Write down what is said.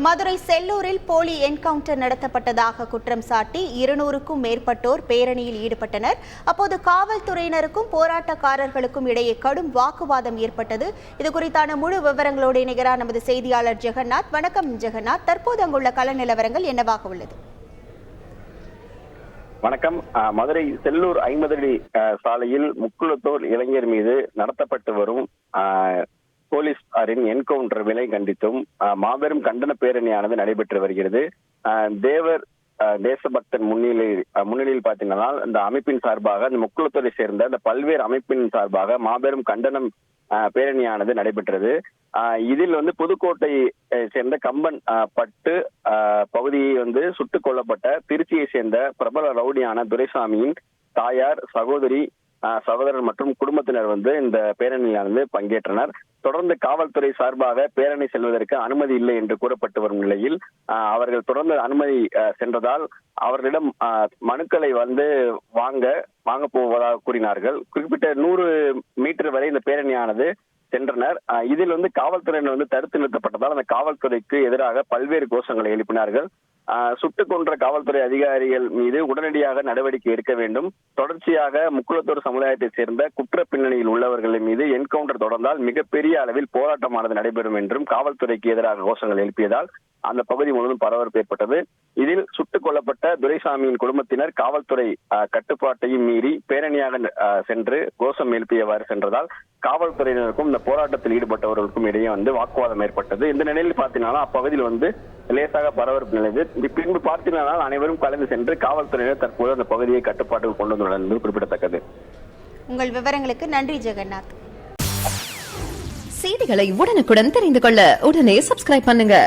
மதுரை செல்லூரில் போலி என்கவுண்டர் நடத்தப்பட்டதாக குற்றம் சாட்டி 200க்கும் மேற்பட்டோர் பேரணியில் ஈடுபட்டனர். அப்போது காவல்துறையினருக்கும் போராட்டக்காரர்களுக்கும் இடையே கடும் வாக்குவாதம் ஏற்பட்டது. இது குறித்தான முழு விவரங்களோடு இணைகிறார் நமது செய்தியாளர் ஜெகநாத். வணக்கம் ஜெகநாத், தற்போது அங்குள்ள கள நிலவரங்கள் என்னவாக உள்ளது? வணக்கம். மதுரை செல்லூர் 50 அடி சாலையில் முக்குளத்தோர் இளைஞர் மீது நடத்தப்பட்டு வரும் போலீசாரின் என்கவுண்டர் விலை கண்டித்தும் மாபெரும் கண்டன பேரணியானது நடைபெற்று வருகிறது. தேவர் தேசபக்தன் முன்னிலையில் பார்த்தீங்கன்னா இந்த அமைப்பின் சார்பாக இந்த முக்குளத்தோரை சேர்ந்த இந்த பல்வேறு அமைப்பின் சார்பாக மாபெரும் கண்டனம் பேரணியானது நடைபெற்றது. இதில் புதுக்கோட்டை சேர்ந்த கம்பன் பட்டு பகுதியை சுட்டுக் கொல்லப்பட்ட திருச்சியை சேர்ந்த பிரபல ரவுடியான துரைசாமியின் தாயார், சகோதரர் மற்றும் குடும்பத்தினர் இந்த பேரணியானது பங்கேற்றனர். தொடர்ந்து காவல்துறை சார்பாக பேரணி செல்வதற்கு அனுமதி இல்லை என்று கூறப்பட்டு வரும் நிலையில் அவர்கள் தொடர்ந்து அனுமதி சென்றதால் அவர்களிடம் மனுக்களை வாங்க போவதாக கூறினார்கள். குறிப்பிட்ட 100 மீட்டர் வரை இந்த பேரணியானது சென்றனர். இதில் காவல்துறையினர் தடுத்து நிறுத்தப்பட்டதால் அந்த காவல்துறைக்கு எதிராக பல்வேறு கோஷங்களை எழுப்பினார்கள். சுட்டுக் கொன்ற காவல்துறை அதிகாரிகள் மீது உடனடியாக நடவடிக்கை எடுக்க வேண்டும். தொடர்ச்சியாக முக்குளத்தோர் சமுதாயத்தை சேர்ந்த குற்ற பின்னணியில் உள்ளவர்கள் மீது என்கவுண்டர் தொடர்ந்தால் மிகப்பெரிய அளவில் போராட்டமானது நடைபெறும் என்றும் காவல்துறைக்கு எதிராக கோஷங்கள் எழுப்பியதால் அந்த பகுதி முழுவதும் பரபரப்பு ஏற்பட்டது. இதில் சுட்டுக் கொல்லப்பட்ட துரைசாமியின் குடும்பத்தினர் காவல்துறை கட்டுப்பாட்டையும் மீறி பேரணியாக சென்று கோஷம் எழுப்பியவாறு சென்றதால் காவல்துறையினருக்கும் இந்த போராட்டத்தில் ஈடுபட்டவர்களுக்கும் இடையே வாக்குவாதம் ஏற்பட்டது. இந்த நிலையில் பார்த்தீங்கன்னா அப்பகுதியில் லேசாக பரபரப்பு நிலையது. பின்பு பார்த்தீங்கன்னா அனைவரும் கலந்து சென்று காவல்துறையினர் தற்போது அந்த பகுதியை கட்டுப்பாட்டுக்கு கொண்டு வந்துள்ளனர் என்பது குறிப்பிடத்தக்கது. உங்கள் விவரங்களுக்கு நன்றி ஜெகநாத். செய்திகளை உடனுக்குடன் தெரிந்து கொள்ள உடனே சப்ஸ்கிரைப் பண்ணுங்க.